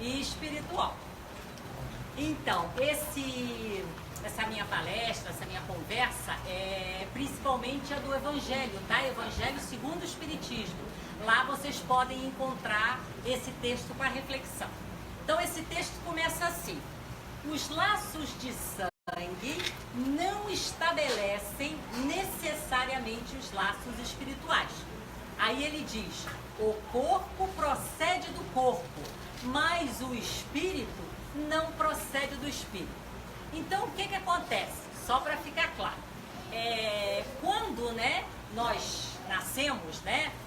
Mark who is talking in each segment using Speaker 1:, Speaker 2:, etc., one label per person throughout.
Speaker 1: e espiritual. Então, essa minha palestra, essa minha conversa é principalmente a do Evangelho, tá? Evangelho segundo o Espiritismo. Lá vocês podem encontrar esse texto para reflexão. Então, esse texto começa assim: os laços de sangue não estabelecem necessariamente os laços espirituais. Aí ele diz: o corpo procede do corpo, mas o espírito não procede do espírito. Então, o que acontece? Só para ficar claro, quando, nós nascemos,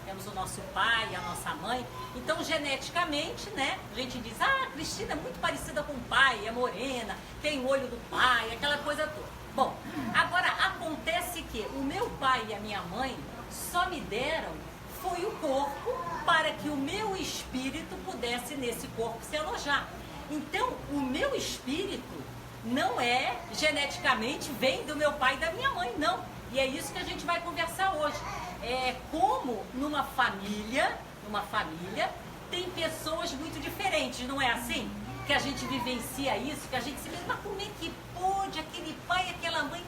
Speaker 1: temos o nosso pai, a nossa mãe, então geneticamente, a gente diz: ah, a Cristina é muito parecida com o pai, é morena, tem o olho do pai, aquela coisa toda. Bom, agora acontece que o meu pai e a minha mãe só me deram foi o corpo para que o meu espírito pudesse nesse corpo se alojar. Então, o meu espírito não é, geneticamente, vem do meu pai e da minha mãe, não. E é isso que a gente vai conversar hoje. É como numa família, tem pessoas muito diferentes, não é assim? Que a gente vivencia isso, que a gente se diz: mas como é que pode aquele pai e aquela mãe,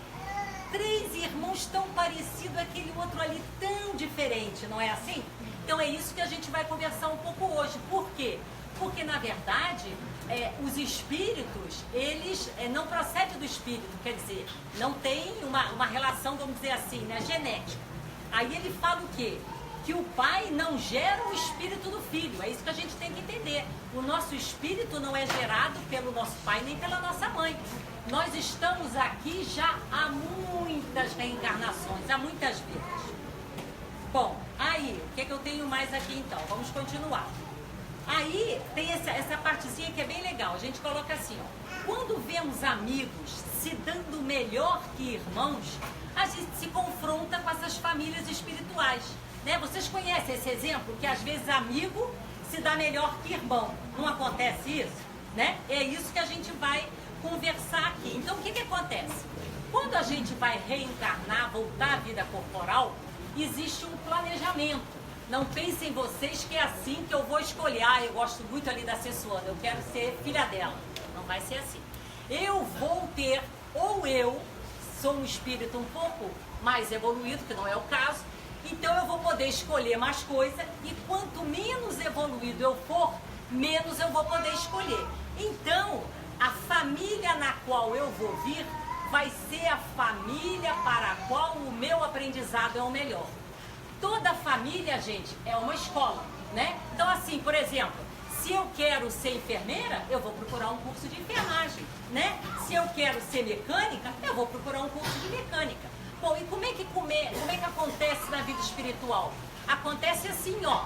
Speaker 1: 3 irmãos tão parecidos, aquele outro ali tão diferente, não é assim? Então é isso que a gente vai conversar um pouco hoje. Por quê? Porque, na verdade, os espíritos, eles não procedem do espírito, quer dizer, não tem uma relação, vamos dizer assim, genética. Aí ele fala o quê? Que o pai não gera o espírito do filho. É isso que a gente tem que entender. O nosso espírito não é gerado pelo nosso pai nem pela nossa mãe. Nós estamos aqui já há muitas reencarnações, há muitas vidas. Bom, aí, o que eu tenho mais aqui então? Vamos continuar. Aí tem essa partezinha que é bem legal. A gente coloca assim, ó: quando vemos amigos se dando melhor que irmãos, a gente se confronta com essas famílias espirituais, Vocês conhecem esse exemplo? Que às vezes amigo se dá melhor que irmão. Não acontece isso? É isso que a gente vai conversar aqui. Então, o que acontece? Quando a gente vai reencarnar, voltar à vida corporal, existe um planejamento. Não pensem vocês que é assim que eu vou escolher: ah, eu gosto muito ali da Cessuana, eu quero ser filha dela. Não vai ser assim. Eu vou ter, ou eu sou um espírito um pouco mais evoluído, que não é o caso, então eu vou poder escolher mais coisa, e quanto menos evoluído eu for, menos eu vou poder escolher. Então, a família na qual eu vou vir vai ser a família para a qual o meu aprendizado é o melhor. Toda família, gente, é uma escola, Então, assim, por exemplo, se eu quero ser enfermeira, eu vou procurar um curso de enfermagem, Se eu quero ser mecânica, eu vou procurar um curso de mecânica. Bom, e como é que acontece na vida espiritual? Acontece assim, ó.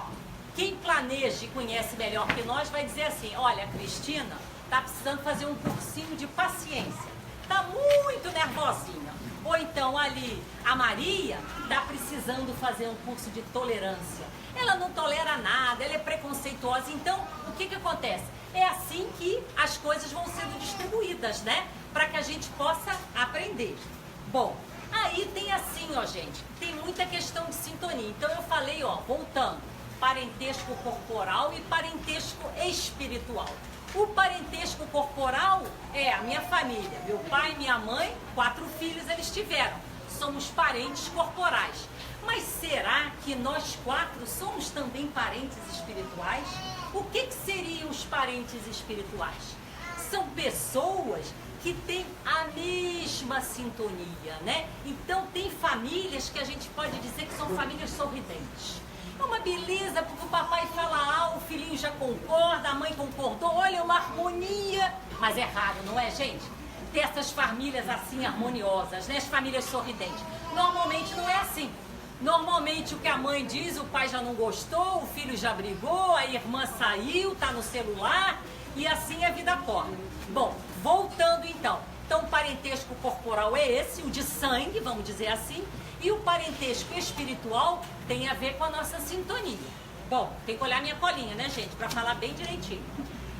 Speaker 1: Quem planeja e conhece melhor que nós vai dizer assim: olha, a Cristina está precisando fazer um cursinho de paciência, está muito nervosinha. Ou então ali, a Maria está precisando fazer um curso de tolerância. Ela não tolera nada, ela é preconceituosa. Então, o que acontece? É assim que as coisas vão sendo distribuídas, Para que a gente possa aprender. Bom, aí tem assim, ó, gente, tem muita questão de sintonia. Então eu falei, ó, voltando, parentesco corporal e parentesco espiritual. O parentesco corporal é a minha família, meu pai, minha mãe, 4 filhos eles tiveram. Somos parentes corporais. Mas será que nós 4 somos também parentes espirituais? O que seriam os parentes espirituais? São pessoas que têm a mesma sintonia, Então tem famílias que a gente pode dizer que são famílias sorridentes. É uma beleza, porque o papai fala A, o filhinho já concorda, a mãe concordou, olha, uma harmonia. Mas é raro, não é, gente? Ter essas famílias assim harmoniosas, As famílias sorridentes. Normalmente não é assim. Normalmente o que a mãe diz, o pai já não gostou, o filho já brigou, a irmã saiu, tá no celular, e assim a vida corre. Bom, voltando então. Então o parentesco corporal é esse, o de sangue, vamos dizer assim, e o parentesco espiritual tem a ver com a nossa sintonia. Bom, tem que olhar minha colinha, gente, para falar bem direitinho.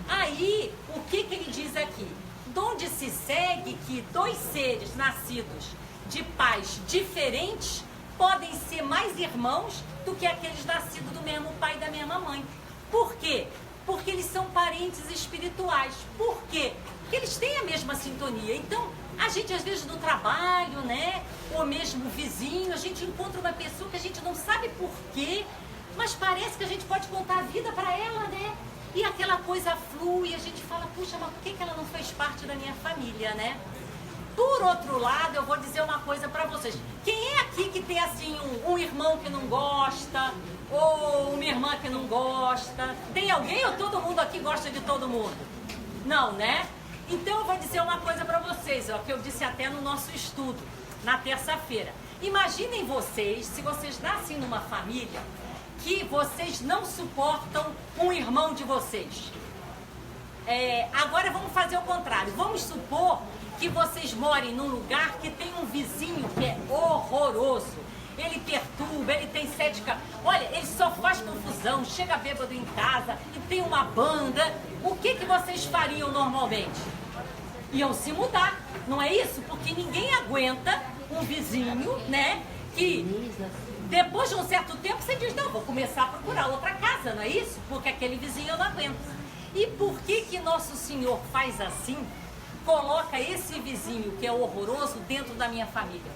Speaker 1: Aí, o que ele diz aqui? Donde se segue que 2 seres nascidos de pais diferentes podem ser mais irmãos do que aqueles nascidos do mesmo pai e da mesma mãe. Por quê? Porque eles são parentes espirituais. Por quê? Porque eles têm a mesma sintonia. Então, a gente às vezes no trabalho, né? Ou mesmo vizinho, a gente encontra uma pessoa que a gente não sabe por quê, mas parece que a gente pode contar a vida para ela, né? E aquela coisa flui, a gente fala, puxa, mas por que ela não fez parte da minha família, né? Por outro lado, eu vou dizer uma coisa para vocês. Quem é aqui que tem assim um irmão que não gosta? Ou uma irmã que não gosta? Tem alguém ou todo mundo aqui gosta de todo mundo? Não, né? Então eu vou dizer uma coisa para vocês, ó, que eu disse até no nosso estudo, na terça-feira. Imaginem vocês, se vocês nascem numa família que vocês não suportam um irmão de vocês. Agora vamos fazer o contrário. Vamos supor que vocês morem num lugar que tem um vizinho que é horroroso. Ele perturba, ele tem 7 carros. Olha, ele só faz confusão, chega bêbado em casa e tem uma banda. O que vocês fariam normalmente? Iam se mudar, não é isso? Porque ninguém aguenta um vizinho, né? Que depois de um certo tempo você diz, não, vou começar a procurar outra casa, não é isso? Porque aquele vizinho eu não aguento. E por que Nosso Senhor faz assim? Coloca esse vizinho que é horroroso dentro da minha família.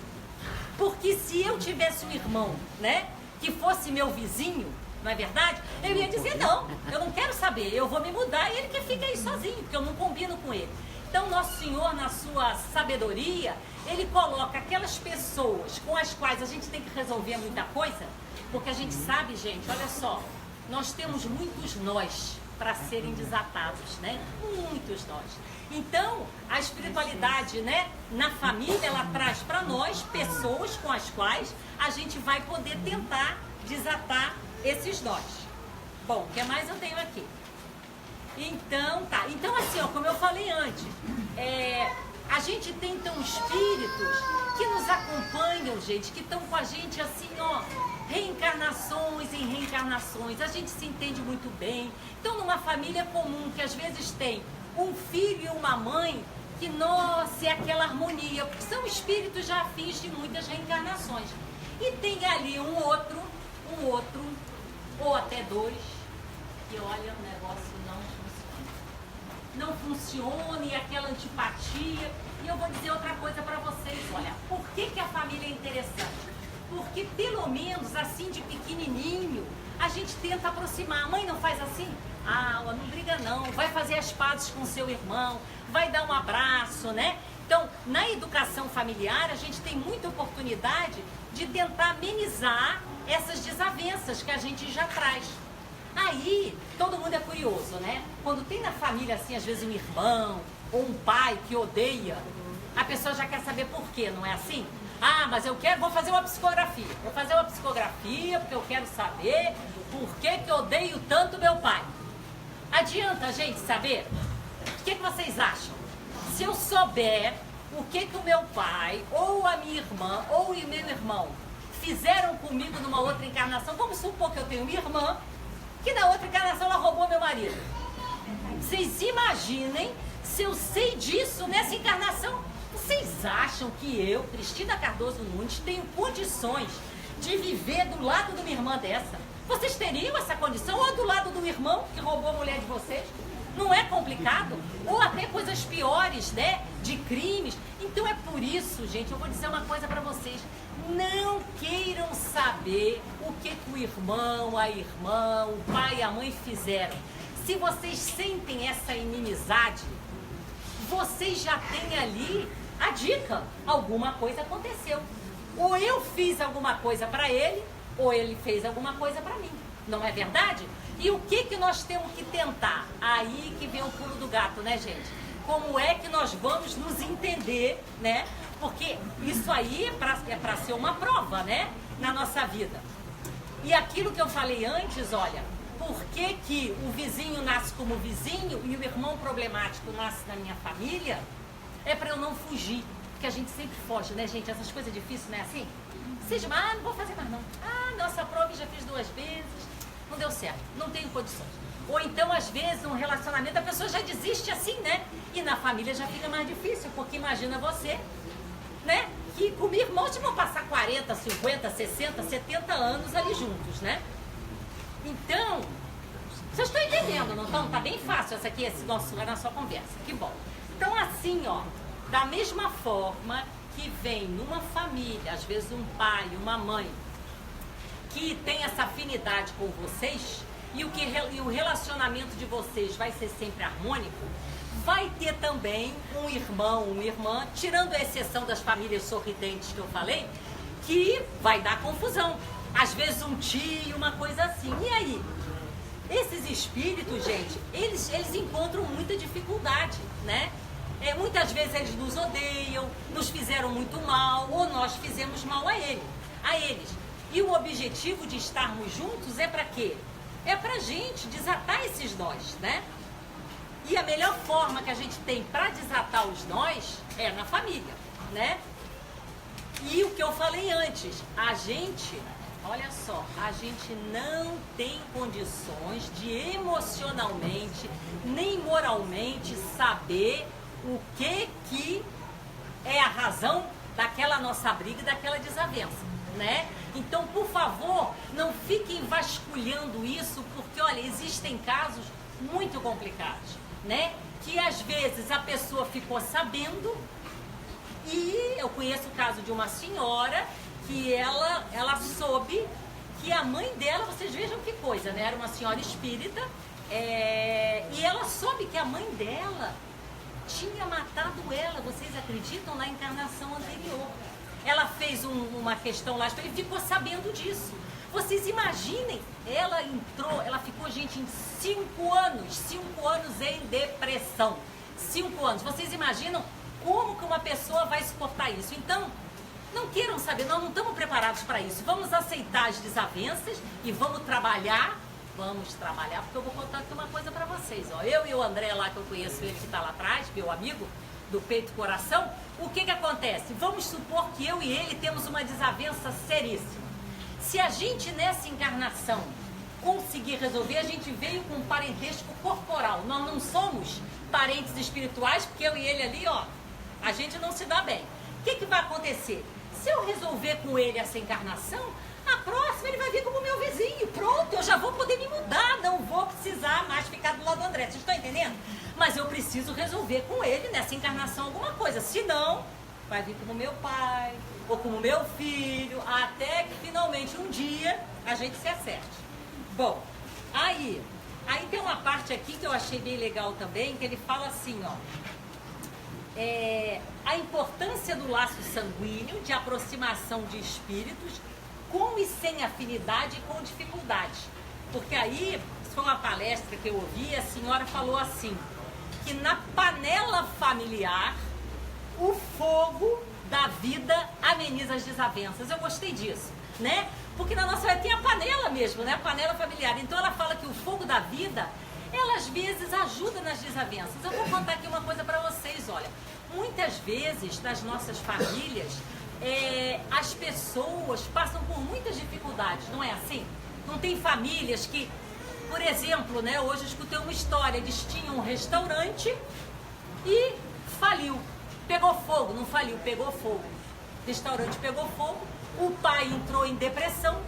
Speaker 1: Porque se eu tivesse um irmão, né, que fosse meu vizinho, não é verdade? Eu ia dizer, não, eu não quero saber, eu vou me mudar e ele que fica aí sozinho, porque eu não combino com ele. Então, Nosso Senhor, na sua sabedoria, ele coloca aquelas pessoas com as quais a gente tem que resolver muita coisa, porque a gente sabe, gente, olha só, nós temos muitos nós para serem desatados, né? Muitos nós. Então, a espiritualidade, né, na família, ela traz para nós pessoas com as quais a gente vai poder tentar desatar esses nós. Bom, o que mais eu tenho aqui? Então, tá. Então, assim, ó, como eu falei antes, a gente tem, então, espíritos que nos acompanham, gente, que estão com a gente, assim, ó, reencarnações em reencarnações. A gente se entende muito bem. Então, numa família comum, que às vezes tem um filho e uma mãe, que, nossa, é aquela harmonia, porque são espíritos já afins de muitas reencarnações. E tem ali um outro, ou até dois, que olha, o negócio não funciona, e aquela antipatia. E eu vou dizer outra coisa para vocês, olha, por que a família é interessante? Porque pelo menos assim de pequenininho, a gente tenta aproximar. A mãe não faz assim? Ah, não briga não, vai fazer as pazes com seu irmão, vai dar um abraço, né? Então, na educação familiar, a gente tem muita oportunidade de tentar amenizar essas desavenças que a gente já traz. Aí, todo mundo é curioso, né? Quando tem na família, assim, às vezes um irmão ou um pai que odeia, a pessoa já quer saber por quê, não é assim? Ah, mas vou fazer uma psicografia. Vou fazer uma psicografia porque eu quero saber por que eu odeio tanto meu pai. Adianta a gente saber? O que vocês acham? Se eu souber o que o meu pai, ou a minha irmã, ou o meu irmão fizeram comigo numa outra encarnação, vamos supor que eu tenho uma irmã, que na outra encarnação ela roubou meu marido. Vocês imaginem se eu sei disso nessa encarnação. Vocês acham que eu, Cristina Cardoso Nunes, tenho condições de viver do lado de uma irmã dessa? Vocês teriam essa condição? Ou do lado do irmão que roubou a mulher de vocês? Não é complicado? Ou até coisas piores, né? De crimes. Então é por isso, gente, eu vou dizer uma coisa para vocês. Não queiram saber o que o irmão, a irmã, o pai e a mãe fizeram. Se vocês sentem essa inimizade, vocês já têm ali a dica. Alguma coisa aconteceu. Ou eu fiz alguma coisa para ele, ou ele fez alguma coisa para mim. Não é verdade? E o que nós temos que tentar? Aí que vem o pulo do gato, né, gente? Como é que nós vamos nos entender, né? Porque isso aí é para ser uma prova, né? Na nossa vida. E aquilo que eu falei antes, olha, por que o vizinho nasce como vizinho e o irmão problemático nasce na minha família? É para eu não fugir. Porque a gente sempre foge, né, gente? Essas coisas difíceis, não é assim? Seja, não vou fazer mais não. Nossa prova eu já fiz 2 vezes, não deu certo, não tenho condições. Ou então, às vezes, num relacionamento, a pessoa já desiste assim, né? E na família já fica mais difícil, porque imagina você, né? Que com irmãos vão passar 40, 50, 60, 70 anos ali juntos, né? Então, Vocês estão entendendo, não estão? Tá bem fácil essa aqui, esse nosso, a nossa conversa. Que bom. Então, assim, ó, da mesma forma que vem numa família, às vezes um pai, uma mãe, que tem essa afinidade com vocês, e o relacionamento de vocês vai ser sempre harmônico, vai ter também um irmão, uma irmã, tirando a exceção das famílias sorridentes que eu falei, que vai dar confusão. Às vezes um tio, uma coisa assim. E aí? Esses espíritos, gente, eles encontram muita dificuldade, né? Muitas vezes eles nos odeiam, nos fizeram muito mal, ou nós fizemos mal a eles. E o objetivo de estarmos juntos é para quê? É pra gente desatar esses nós, né? E a melhor forma que a gente tem para desatar os nós é na família, né? E o que eu falei antes, a gente, olha só, a gente não tem condições de emocionalmente, nem moralmente saber o que é a razão daquela nossa briga e daquela desavença, né? Então, por favor, não fiquem vasculhando isso, porque, olha, existem casos muito complicados, né? Que às vezes a pessoa ficou sabendo, e eu conheço o caso de uma senhora que ela soube que a mãe dela, vocês vejam que coisa, né? Era uma senhora espírita, e ela soube que a mãe dela tinha matado ela, vocês acreditam, na encarnação anterior. Ela fez uma questão lá e ficou sabendo disso. Vocês imaginem, ela ficou, gente, em 5 anos em depressão. 5 anos. Vocês imaginam como que uma pessoa vai suportar isso? Então, não queiram saber, nós não estamos preparados para isso. Vamos aceitar as desavenças e vamos trabalhar, porque eu vou contar aqui uma coisa para vocês. Ó. Eu e o André lá, que eu conheço ele que está lá atrás, meu amigo, do peito e coração, o que acontece? Vamos supor que eu e ele temos uma desavença seríssima. Se a gente nessa encarnação conseguir resolver, a gente veio com um parentesco corporal. Nós não somos parentes espirituais, porque eu e ele ali, ó, a gente não se dá bem. O que vai acontecer? Se eu resolver com ele essa encarnação, a próxima ele vai vir como meu vizinho. Pronto, eu já vou poder me mudar, não vou precisar mais ficar do lado do André. Vocês estão entendendo? Mas eu preciso resolver com ele nessa encarnação alguma coisa. Senão, vai vir como meu pai, ou como meu filho, até que finalmente um dia a gente se acerte. Bom, aí tem uma parte aqui que eu achei bem legal também, que ele fala assim, ó. A importância do laço sanguíneo, de aproximação de espíritos, com e sem afinidade e com dificuldade. Porque aí, isso foi uma palestra que eu ouvi, a senhora falou assim, que na panela familiar, o fogo da vida ameniza as desavenças. Eu gostei disso, né? Porque na nossa tem a panela mesmo, né? A panela familiar. Então ela fala que o fogo da vida, ela às vezes ajuda nas desavenças. Eu vou contar aqui uma coisa para vocês, olha. Muitas vezes, nas nossas famílias, as pessoas passam por muitas dificuldades, não é assim? Não tem famílias que, por exemplo, né? Hoje eu escutei uma história, eles tinham um restaurante e faliu. Pegou fogo, não faliu, pegou fogo. O restaurante pegou fogo, o pai entrou em depressão.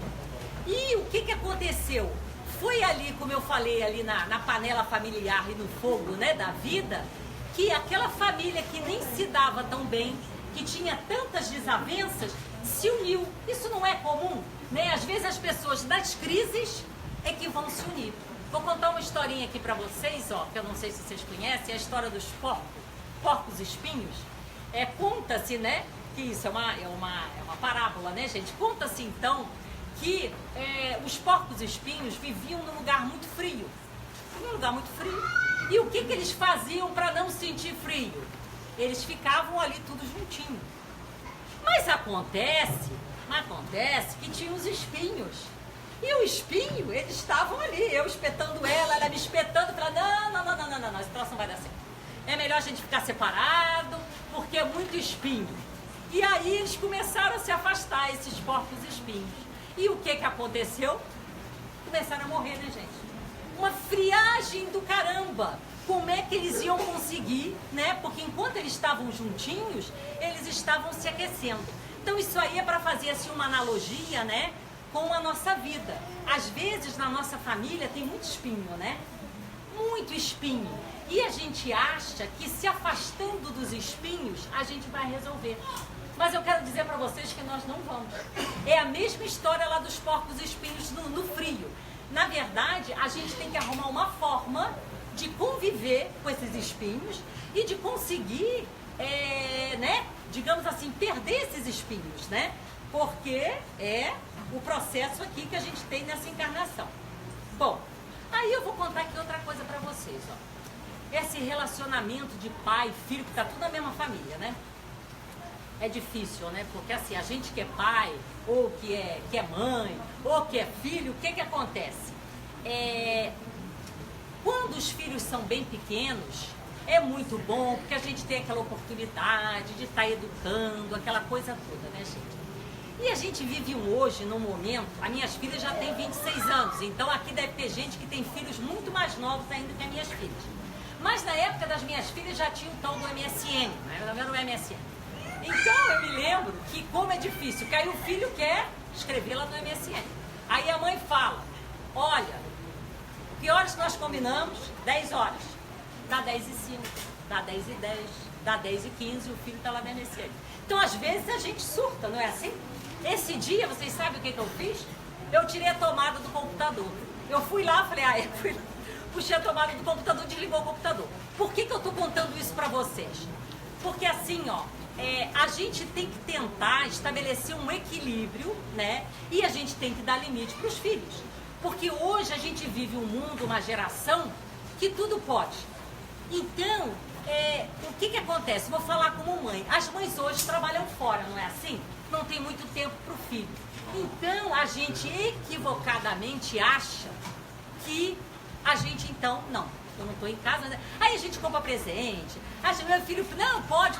Speaker 1: E o que aconteceu? Foi ali, como eu falei, ali na panela familiar e no fogo, né, da vida, que aquela família que nem se dava tão bem, que tinha tantas desavenças, se uniu. Isso não é comum, né? Às vezes as pessoas das crises é que vão se unir. Vou contar uma historinha aqui pra vocês, ó, que eu não sei se vocês conhecem, a história dos porcos espinhos. Conta-se, né, que isso é uma parábola, né, gente? Conta-se, então, que os porcos espinhos viviam num lugar muito frio. E o que eles faziam para não sentir frio? Eles ficavam ali tudo juntinho. Mas acontece que tinha os espinhos. E o espinho, eles estavam ali, eu espetando ela me espetando, falando, não, esse troço não vai dar certo. É melhor a gente ficar separado, porque é muito espinho. E aí eles começaram a se afastar, esses porcos espinhos. E o que aconteceu? Começaram a morrer, né, gente? Uma friagem do caramba. Como é que eles iam conseguir, né? Porque enquanto eles estavam juntinhos, eles estavam se aquecendo. Então isso aí é para fazer assim uma analogia, né? com a nossa vida. Às vezes na nossa família tem muito espinho, né? Muito espinho. E a gente acha que se afastando dos espinhos a gente vai resolver. Mas eu quero dizer para vocês que nós não vamos. É a mesma história lá dos porcos espinhos no frio. Na verdade, a gente tem que arrumar uma forma de conviver com esses espinhos e de conseguir, né, digamos assim, perder esses espinhos, né? Porque é o processo aqui que a gente tem nessa encarnação. Bom, aí eu vou contar aqui outra coisa para vocês, ó. Esse relacionamento de pai e filho, que tá tudo na mesma família, né? É difícil, né? Porque assim, a gente que é pai, ou que é mãe, ou que é filho, o que que acontece? Quando os filhos são bem pequenos, é muito bom, porque a gente tem aquela oportunidade de estar educando, aquela coisa toda, né, gente? E a gente vive hoje, num momento, as minhas filhas já têm 26 anos, então aqui deve ter gente que tem filhos muito mais novos ainda que as minhas filhas. Mas na época das minhas filhas já tinha o tal do MSN, né? Era o MSN. Então eu me lembro que como é difícil, que aí o filho quer escrever lá no MSN. Aí a mãe fala, olha, que horas nós combinamos? 10 horas. Dá 10h05, dá 10h10, dá 10h15 e o filho está lá no MSN. Então às vezes a gente surta, não é assim? Esse dia, vocês sabem o que eu fiz? Eu tirei a tomada do computador. Eu fui lá, falei, puxei a tomada do computador e desligou o computador. Por que eu estou contando isso para vocês? Porque assim, ó, a gente tem que tentar estabelecer um equilíbrio, né? E a gente tem que dar limite para os filhos. Porque hoje a gente vive um mundo, uma geração, que tudo pode. Então, o que acontece? Vou falar como mãe. As mães hoje trabalham fora, não é assim? Não tem muito tempo para o filho. Então, a gente equivocadamente acha que a gente, então, não, eu não estou em casa. Né? Aí a gente compra presente. Meu filho, não, pode.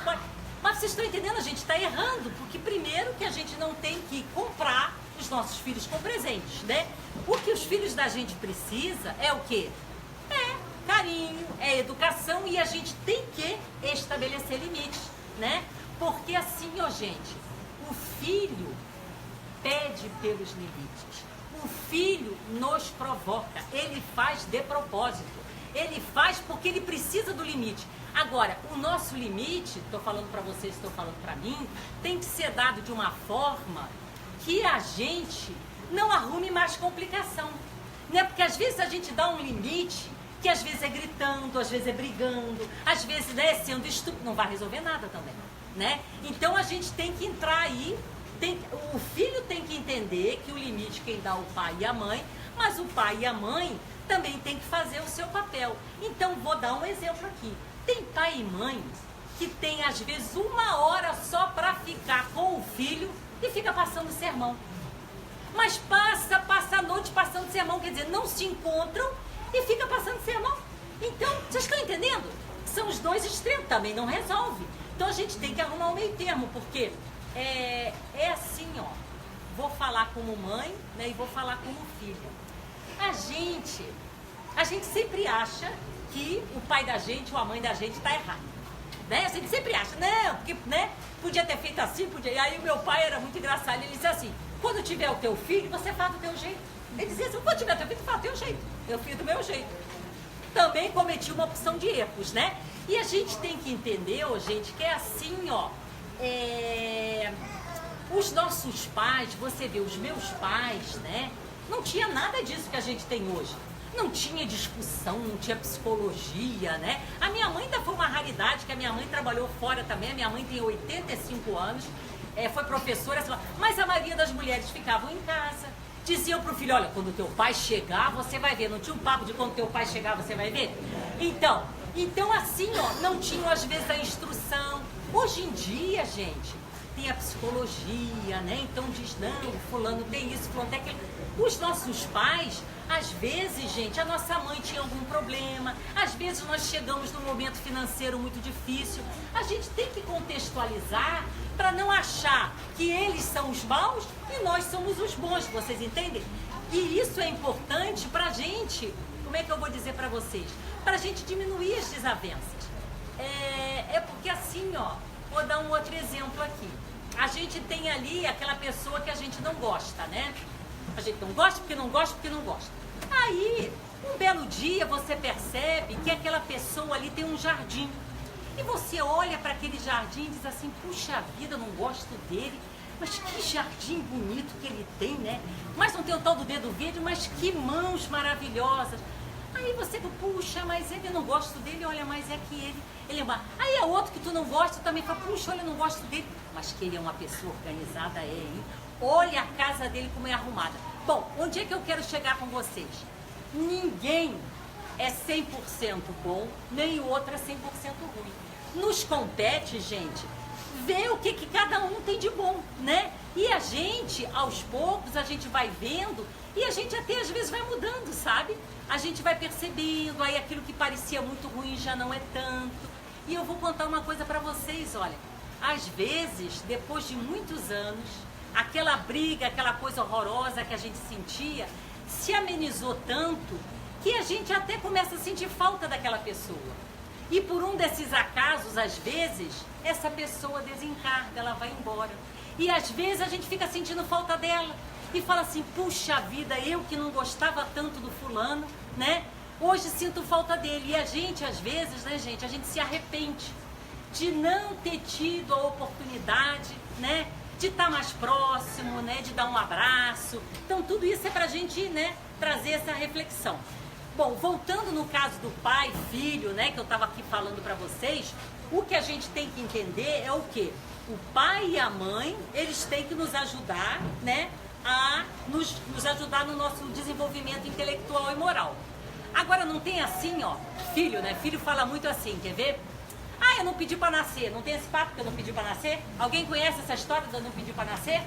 Speaker 1: Mas vocês estão entendendo? A gente está errando. Porque primeiro que a gente não tem que comprar os nossos filhos com presentes, né? O que os filhos da gente precisa é o quê? Carinho, educação, e a gente tem que estabelecer limites, né? Porque assim, ó, gente, o filho pede pelos limites. O filho nos provoca, ele faz de propósito. Ele faz porque ele precisa do limite. Agora, o nosso limite, estou falando para vocês, estou falando para mim, tem que ser dado de uma forma que a gente não arrume mais complicação. Né? Porque às vezes a gente dá um limite que às vezes é gritando, às vezes é brigando, às vezes, né, sendo estúpido, não vai resolver nada também, né? Então a gente tem que entrar aí, o filho tem que entender que o limite quem dá é o pai e a mãe, mas o pai e a mãe também tem que fazer o seu papel. Então vou dar um exemplo aqui. Tem pai e mãe que tem às vezes 1 hora só para ficar com o filho e fica passando sermão. Mas passa a noite passando sermão, quer dizer, não se encontram e fica passando sermão. Então, vocês estão entendendo? São os dois extremos, também não resolve. Então a gente tem que arrumar um meio termo, porque é assim, ó. Vou falar como mãe, né, e vou falar como filha. A gente sempre acha que o pai da gente ou a mãe da gente está errado. Né? A gente sempre acha, não, porque, né, podia ter feito assim, podia. E aí o meu pai era muito engraçado, ele disse assim, quando tiver o teu filho, você faz do teu jeito. Ele dizia assim, quando tiver teu filho, faz do teu jeito. Eu fiz do meu jeito. Também cometi uma opção de erros, né? E a gente tem que entender, gente, que é assim, ó. Os nossos pais, você vê, os meus pais, né? Não tinha nada disso que a gente tem hoje. Não tinha discussão, não tinha psicologia, né? A minha mãe ainda foi uma raridade, que a minha mãe trabalhou fora também. A minha mãe tem 85 anos, foi professora, mas a maioria das mulheres ficavam em casa. Diziam pro filho, olha, quando teu pai chegar, você vai ver. Não tinha um papo de quando teu pai chegar, você vai ver? Então assim, ó, não tinham às vezes a instrução. Hoje em dia, gente, tem a psicologia, né? Então diz, não, fulano tem isso, fulano tem aquilo. Os nossos pais, às vezes, gente, a nossa mãe tinha algum problema, às vezes nós chegamos num momento financeiro muito difícil. A gente tem que contextualizar para não achar que eles são os maus e nós somos os bons, vocês entendem? E isso é importante pra gente, como é que eu vou dizer pra vocês? Pra gente diminuir as desavenças. Porque assim, ó, vou dar um outro exemplo aqui. A gente tem ali aquela pessoa que a gente não gosta, né? A gente não gosta porque não gosta porque não gosta. Aí, um belo dia você percebe que aquela pessoa ali tem um jardim. E você olha para aquele jardim e diz assim, puxa vida, não gosto dele. Mas que jardim bonito que ele tem, né? Mas não tem o tal do dedo verde, mas que mãos maravilhosas. Aí você fala, puxa, mas ele não gosto dele, olha, mas é que ele é uma... Aí é outro que tu não gosta, também fala, puxa, olha, eu não gosto dele. Mas que ele é uma pessoa organizada, hein? Olha a casa dele como é arrumada. Bom, onde é que eu quero chegar com vocês? Ninguém é 100% bom, nem o outro é 100% ruim. Nos compete, gente, ver o que cada um tem de bom, né? E a gente, aos poucos, a gente vai vendo e a gente até às vezes vai mudando, sabe? A gente vai percebendo, aí aquilo que parecia muito ruim já não é tanto. E eu vou contar uma coisa pra vocês, olha. Às vezes, depois de muitos anos, aquela briga, aquela coisa horrorosa que a gente sentia, se amenizou tanto que a gente até começa a sentir falta daquela pessoa. E por um desses acasos, às vezes, essa pessoa desencarga, ela vai embora. E às vezes a gente fica sentindo falta dela. E fala assim, puxa vida, eu que não gostava tanto do fulano, né? Hoje sinto falta dele. E a gente, às vezes, né, gente, a gente se arrepende de não ter tido a oportunidade, né? De estar mais próximo, né? De dar um abraço. Então tudo isso é pra gente, né? Trazer essa reflexão. Bom, voltando no caso do pai, filho, né, que eu estava aqui falando para vocês, o que a gente tem que entender é o quê? O pai e a mãe, eles têm que nos ajudar, né, a nos ajudar no nosso desenvolvimento intelectual e moral. Agora, não tem assim, ó, filho, né, filho fala muito assim, quer ver? Ah, eu não pedi para nascer, não tem esse papo que eu não pedi para nascer? Alguém conhece essa história de eu não pedir para nascer?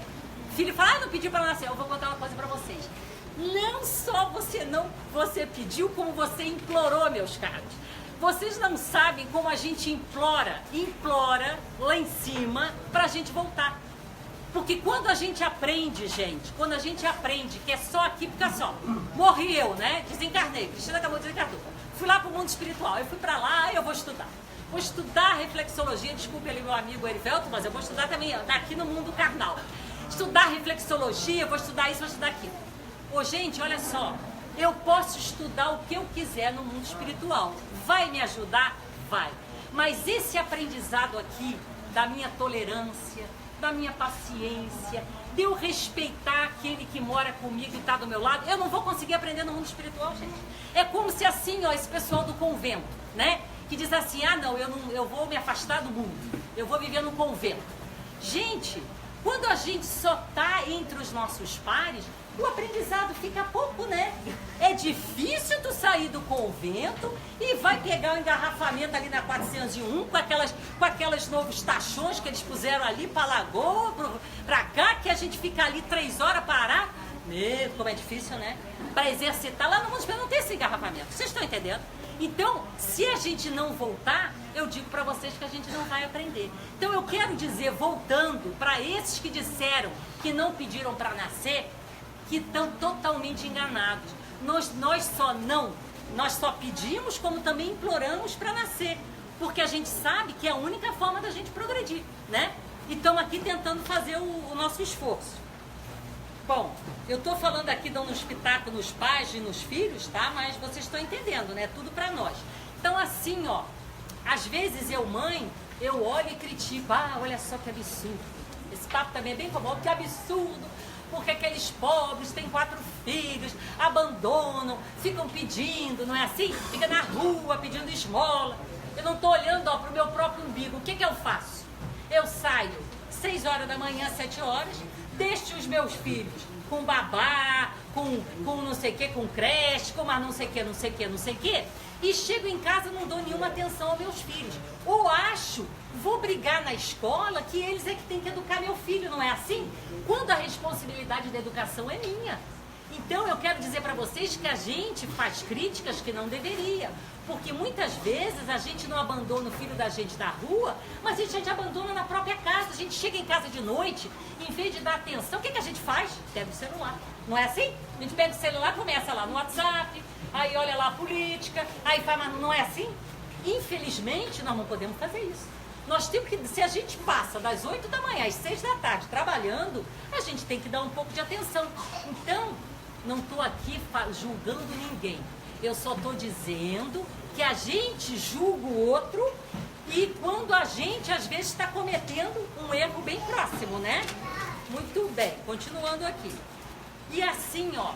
Speaker 1: Filho fala, ah, não pediu para nascer, eu vou contar uma coisa para vocês. Não só você pediu, como você implorou, meus caros. Vocês não sabem como a gente implora lá em cima pra gente voltar. Porque quando a gente aprende, gente, quando a gente aprende que é só aqui, fica só. Morri eu, né? Desencarnei. Cristina acabou de desencarnar. Fui lá pro mundo espiritual. Eu fui pra lá e eu vou estudar. Vou estudar reflexologia. Desculpe ali meu amigo Erivelto, mas eu vou estudar também aqui no mundo carnal. Estudar reflexologia, vou estudar isso, vou estudar aquilo. Ô, gente, olha só, eu posso estudar o que eu quiser no mundo espiritual. Vai me ajudar? Vai. Mas esse aprendizado aqui, da minha tolerância, da minha paciência, de eu respeitar aquele que mora comigo e está do meu lado, eu não vou conseguir aprender no mundo espiritual, gente. É como se assim, ó, esse pessoal do convento, né? Que diz assim, ah, não, eu vou me afastar do mundo, eu vou viver no convento. Gente, quando a gente só tá entre os nossos pares, o aprendizado fica pouco, né? É difícil tu sair do convento e vai pegar o engarrafamento ali na 401 com aquelas novos tachões que eles puseram ali pra lagoa, pra cá, que a gente fica ali 3 horas parado. Meu, como é difícil, né? Pra exercitar lá no mundo espiritual não tem esse engarrafamento. Vocês estão entendendo? Então, se a gente não voltar, eu digo pra vocês que a gente não vai aprender. Então eu quero dizer, voltando para esses que disseram que não pediram pra nascer, que estão totalmente enganados. Nós só pedimos, como também imploramos para nascer, porque a gente sabe que é a única forma da gente progredir, né? E estamos aqui tentando fazer o nosso esforço. Bom, eu estou falando aqui, dando um espetáculo nos pais e nos filhos, tá? Mas vocês estão entendendo, né? Tudo para nós. Então assim, ó, às vezes eu, mãe, eu olho e critico, ah, olha só que absurdo. Esse papo também é bem comum, que absurdo. Porque aqueles pobres têm 4 filhos, abandonam, ficam pedindo, não é assim? Fica na rua pedindo esmola. Eu não estou olhando para o meu próprio umbigo. O que eu faço? Eu saio 6 horas da manhã, 7 horas, deixo os meus filhos com babá, com não sei o que, com creche, com mais não sei o que, não sei o que, não sei o que, e chego em casa e não dou nenhuma atenção aos meus filhos. Ou acho, vou brigar na escola, que eles é que têm que educar meu filho, não é assim? Quando a responsabilidade da educação é minha. Então eu quero dizer para vocês que a gente faz críticas que não deveria. Porque muitas vezes a gente não abandona o filho da gente na rua, mas a gente abandona na própria casa. A gente chega em casa de noite, em vez de dar atenção, o que a gente faz? Pega o celular. Não é assim? A gente pega o celular, começa lá no WhatsApp, aí olha lá a política, aí faz, mas não é assim? Infelizmente nós não podemos fazer isso. Nós temos que, se a gente passa das 8 da manhã às 6 da tarde trabalhando, a gente tem que dar um pouco de atenção. Então, não estou aqui julgando ninguém. Eu só estou dizendo que a gente julga o outro e quando a gente, às vezes, está cometendo um erro bem próximo, né? Muito bem, continuando aqui. E assim, ó,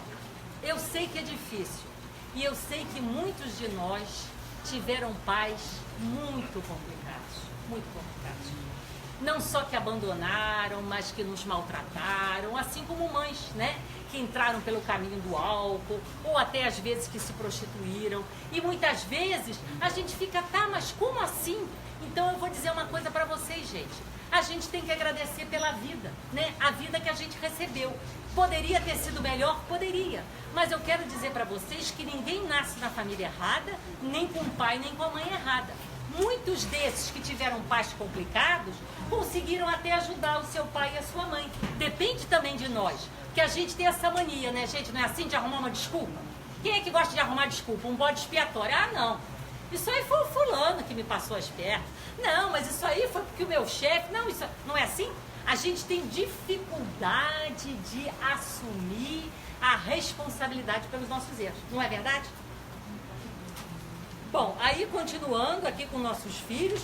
Speaker 1: eu sei que é difícil. E eu sei que muitos de nós tiveram pais muito complicados. Muito complicados. Não só que abandonaram, mas que nos maltrataram, assim como mães, né? Que entraram pelo caminho do álcool, ou até às vezes que se prostituíram. E muitas vezes a gente fica, tá, mas como assim? Então eu vou dizer uma coisa para vocês, gente. A gente tem que agradecer pela vida, né? A vida que a gente recebeu. Poderia ter sido melhor? Poderia. Mas eu quero dizer para vocês que ninguém nasce na família errada, nem com o pai, nem com a mãe errada. Muitos desses que tiveram pais complicados conseguiram até ajudar o seu pai e a sua mãe. Depende também de nós, que a gente tem essa mania, né, gente? Não é assim de arrumar uma desculpa? Quem é que gosta de arrumar desculpa? Um bode expiatório? Ah, não. Isso aí foi o fulano que me passou as pernas. Não, mas isso aí foi porque o meu chefe... Não, isso não é assim? A gente tem dificuldade de assumir a responsabilidade pelos nossos erros. Não é verdade? Bom, aí continuando aqui com nossos filhos,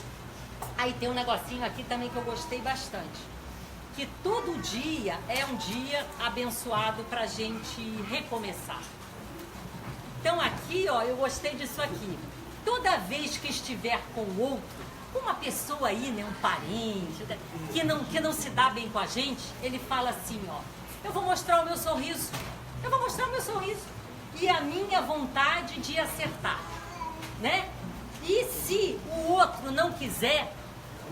Speaker 1: aí tem um negocinho aqui também que eu gostei bastante. Que todo dia é um dia abençoado pra gente recomeçar. Então aqui, ó, eu gostei disso aqui. Toda vez que estiver com o outro, uma pessoa aí, né, um parente, que não se dá bem com a gente, ele fala assim, ó, eu vou mostrar o meu sorriso, eu vou mostrar o meu sorriso e a minha vontade de acertar, né? E se o outro não quiser,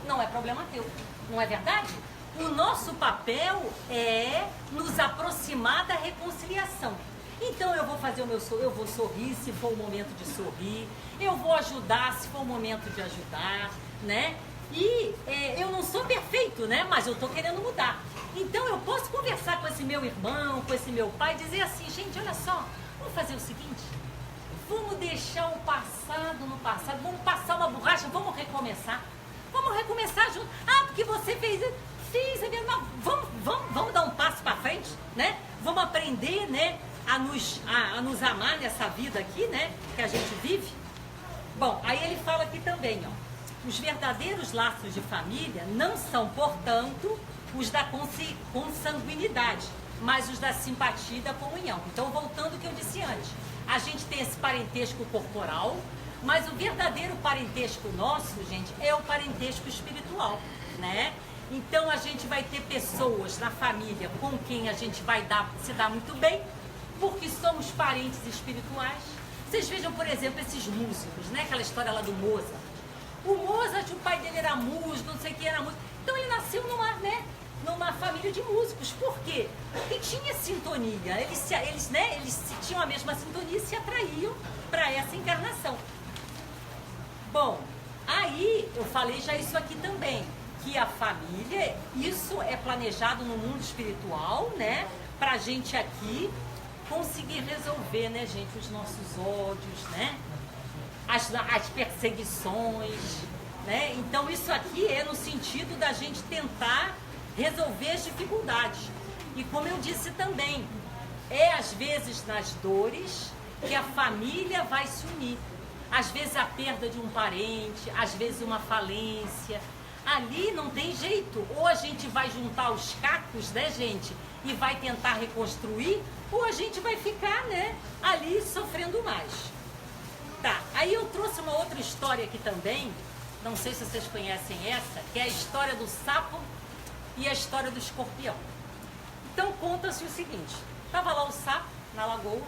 Speaker 1: não é problema teu, não é verdade? O nosso papel é nos aproximar da reconciliação. Então eu vou fazer eu vou sorrir se for o momento de sorrir, eu vou ajudar se for o momento de ajudar, né? E eu não sou perfeito, né? Mas eu tô querendo mudar. Então eu posso conversar com esse meu irmão, com esse meu pai, dizer assim, gente, olha só, vamos fazer o seguinte, vamos deixar o passado no passado, vamos passar uma borracha, vamos recomeçar junto. Ah, porque você fez é mesmo, vamos dar um passo para frente, né? Vamos aprender, né? A nos amar nessa vida aqui, né? Que a gente vive. Bom, aí ele fala aqui também, ó. Os verdadeiros laços de família não são, portanto, os da consanguinidade, mas os da simpatia e da comunhão. Então, voltando ao que eu disse antes, a gente tem esse parentesco corporal, mas o verdadeiro parentesco nosso, gente, é o parentesco espiritual, né? Então, a gente vai ter pessoas na família com quem a gente vai se dar muito bem, porque somos parentes espirituais. Vocês vejam, por exemplo, esses músicos, né? Aquela história lá do Mozart. O Mozart, o pai dele era músico, não sei quem era músico. Então ele nasceu numa família de músicos. Por quê? Porque tinha sintonia. Eles tinham a mesma sintonia e se atraíam para essa encarnação. Bom, aí eu falei já isso aqui também, que a família, isso é planejado no mundo espiritual, né? Pra gente aqui conseguir resolver, né, gente, os nossos ódios, né? As perseguições, né? Então isso aqui é no sentido da gente tentar resolver as dificuldades. E como eu disse também, é às vezes nas dores que a família vai se unir. Às vezes a perda de um parente, às vezes uma falência. Ali não tem jeito. Ou a gente vai juntar os cacos, né, gente? E vai tentar reconstruir, ou a gente vai ficar, né, ali sofrendo mais. Tá, aí eu trouxe uma outra história aqui também, não sei se vocês conhecem essa, que é a história do sapo e a história do escorpião. Então conta-se o seguinte, tava lá o sapo na lagoa,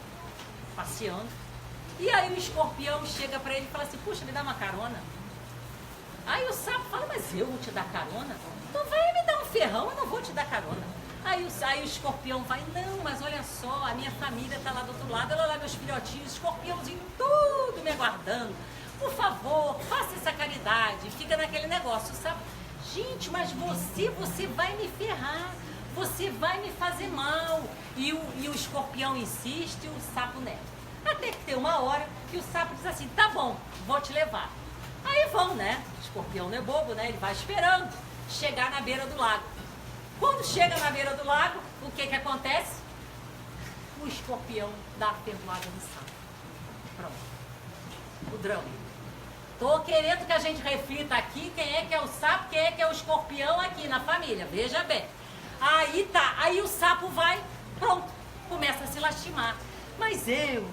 Speaker 1: passeando, e aí o escorpião chega pra ele e fala assim, puxa, me dá uma carona. Aí o sapo fala, mas eu vou te dar carona? Tu vai me dar um ferrão, eu não vou te dar carona. Aí o escorpião vai, não, mas olha só, a minha família tá lá do outro lado, olha lá meus filhotinhos, escorpiãozinho, tudo me aguardando. Por favor, faça essa caridade. Fica naquele negócio, sabe? Gente, mas você vai me ferrar, você vai me fazer mal. E o escorpião insiste e o sapo nega. Até que tem uma hora que o sapo diz assim, tá bom, vou te levar. Aí vão, né? O escorpião não é bobo, né? Ele vai esperando chegar na beira do lago. Quando chega na beira do lago, o que acontece? O escorpião dá a ferroada no sapo. Pronto. O drama. Tô querendo que a gente reflita aqui quem é que é o sapo, quem é que é o escorpião aqui na família. Veja bem. Aí tá. Aí o sapo vai, pronto. Começa a se lastimar. Mas eu,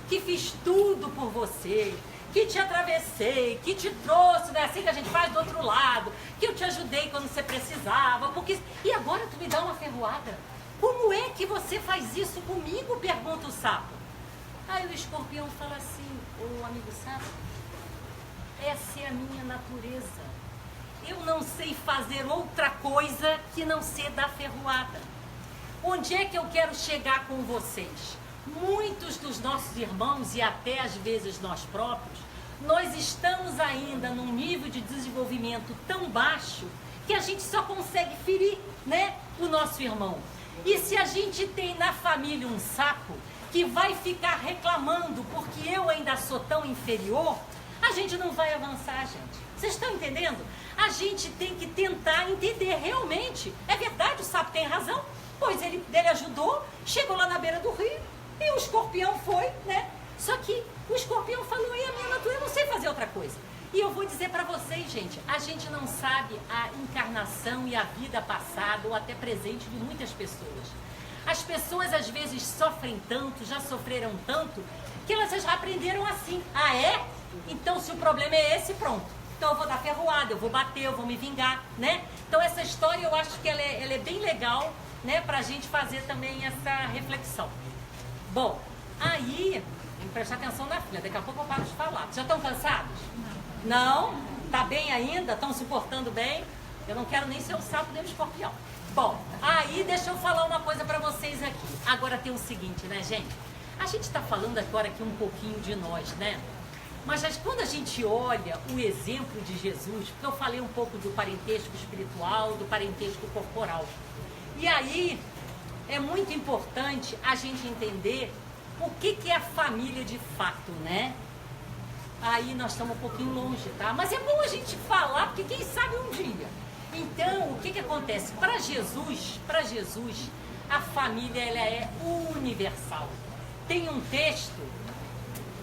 Speaker 1: que fiz tudo por você, que te atravessei, que te trouxe, né, assim que a gente faz do outro lado, que eu te ajudei quando você precisava, porque... E agora tu me dá uma ferroada? Como é que você faz isso comigo? Pergunta o sapo. Aí o escorpião fala assim, ô amigo sapo, essa é a minha natureza. Eu não sei fazer outra coisa que não ser dar ferroada. Onde é que eu quero chegar com vocês? Muitos dos nossos irmãos e até às vezes nós próprios, nós estamos ainda num nível de desenvolvimento tão baixo que a gente só consegue ferir, né, o nosso irmão. E se a gente tem na família um sapo que vai ficar reclamando porque eu ainda sou tão inferior, a gente não vai avançar, gente. Vocês estão entendendo? A gente tem que tentar entender realmente. É verdade, o sapo tem razão, pois ele ajudou, chegou lá na beira do rio, e o escorpião foi, né? Só que o escorpião falou, a minha natureza, eu não sei fazer outra coisa. E eu vou dizer pra vocês, gente, a gente não sabe a encarnação e a vida passada ou até presente de muitas pessoas. As pessoas às vezes sofrem tanto, já sofreram tanto, que elas já aprenderam assim. Ah, é? Então se o problema é esse, pronto. Então eu vou dar ferroada, eu vou bater, eu vou me vingar, né? Então essa história eu acho que ela é bem legal, né? Pra gente fazer também essa reflexão. Bom, aí, tem que prestar atenção na fila, daqui a pouco eu paro de falar. Já estão cansados? Não? Tá bem ainda? Estão se portando bem? Eu não quero nem ser o sapo nem o escorpião. Bom, aí deixa eu falar uma coisa pra vocês aqui. Agora tem o seguinte, né, gente? A gente tá falando agora aqui um pouquinho de nós, né? Mas quando a gente olha o exemplo de Jesus, porque eu falei um pouco do parentesco espiritual, do parentesco corporal. E aí... é muito importante a gente entender o que é a família de fato, né? Aí nós estamos um pouquinho longe, tá? Mas é bom a gente falar, porque quem sabe um dia. Então, o que acontece? Para Jesus, a família ela é universal. Tem um texto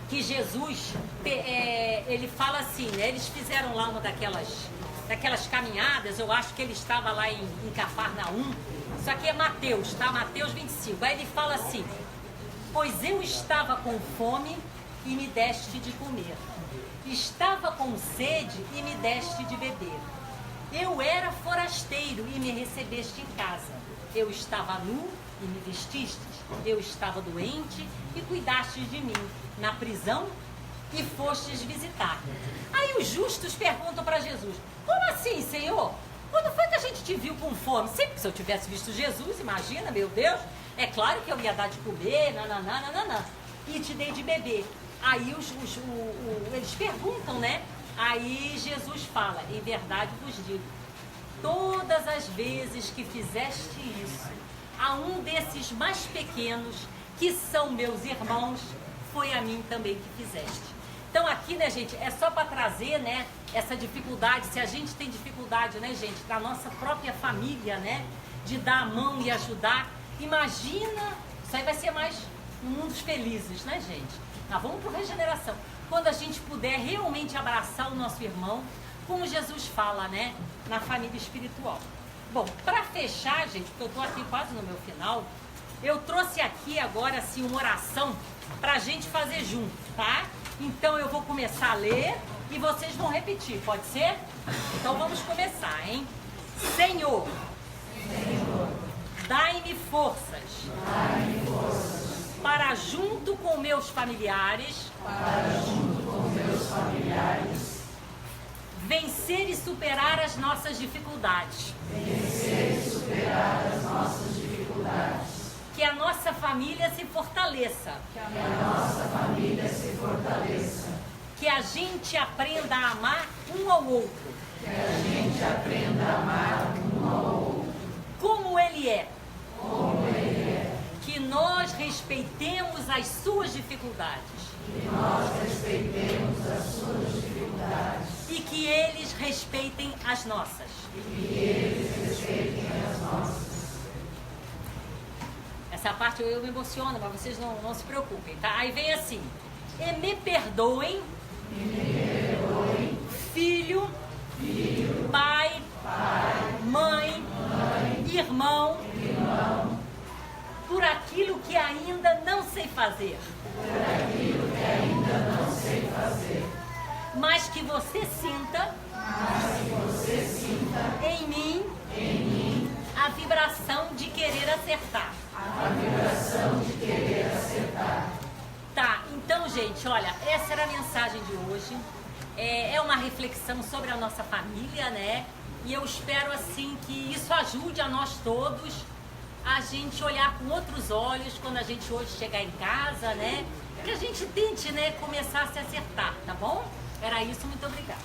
Speaker 1: que Jesus, ele fala assim, né? Eles fizeram lá uma daquelas caminhadas, eu acho que ele estava lá em Cafarnaum. Isso aqui é Mateus, tá? Mateus 25. Aí ele fala assim, pois eu estava com fome e me deste de comer. Estava com sede e me deste de beber. Eu era forasteiro e me recebeste em casa. Eu estava nu e me vestistes. Eu estava doente e cuidastes de mim. Na prisão e fostes visitar. Aí os justos perguntam para Jesus, como assim, Senhor? Quando foi que a gente te viu com fome? Sempre se eu tivesse visto Jesus, imagina, meu Deus, é claro que eu ia dar de comer, nananana, e te dei de beber. Aí eles perguntam, né? Aí Jesus fala, em verdade vos digo, todas as vezes que fizeste isso, a um desses mais pequenos, que são meus irmãos, foi a mim também que fizeste. Então aqui, né, gente, é só para trazer, né, essa dificuldade, se a gente tem dificuldade, né, gente, da nossa própria família, né, de dar a mão e ajudar, imagina, isso aí vai ser mais um mundo dos felizes, né, gente? Nós vamos para regeneração. Quando a gente puder realmente abraçar o nosso irmão, como Jesus fala, né, na família espiritual. Bom, para fechar, gente, porque eu estou aqui quase no meu final, eu trouxe aqui agora, assim, uma oração para a gente fazer junto, tá? Então eu vou começar a ler e vocês vão repetir, pode ser? Então vamos começar, hein? Senhor, dai-me forças, para junto com meus familiares, vencer e superar as nossas dificuldades. Que a nossa família se fortaleça. Que a gente aprenda a amar um ao outro. Como ele é. Que nós respeitemos as suas dificuldades. que eles respeitem as nossas. Essa parte eu me emociono, mas vocês não se preocupem, tá? Aí vem assim: e me perdoem, filho, pai, mãe, irmão, por aquilo que ainda não sei fazer. Mas que você sinta, em mim a vibração de querer acertar. Tá, então, gente, olha, essa era a mensagem de hoje. É uma reflexão sobre a nossa família, né? E eu espero, assim, que isso ajude a nós todos a gente olhar com outros olhos quando a gente hoje chegar em casa, né? Que a gente tente, né, começar a se acertar, tá bom? Era isso, muito obrigada.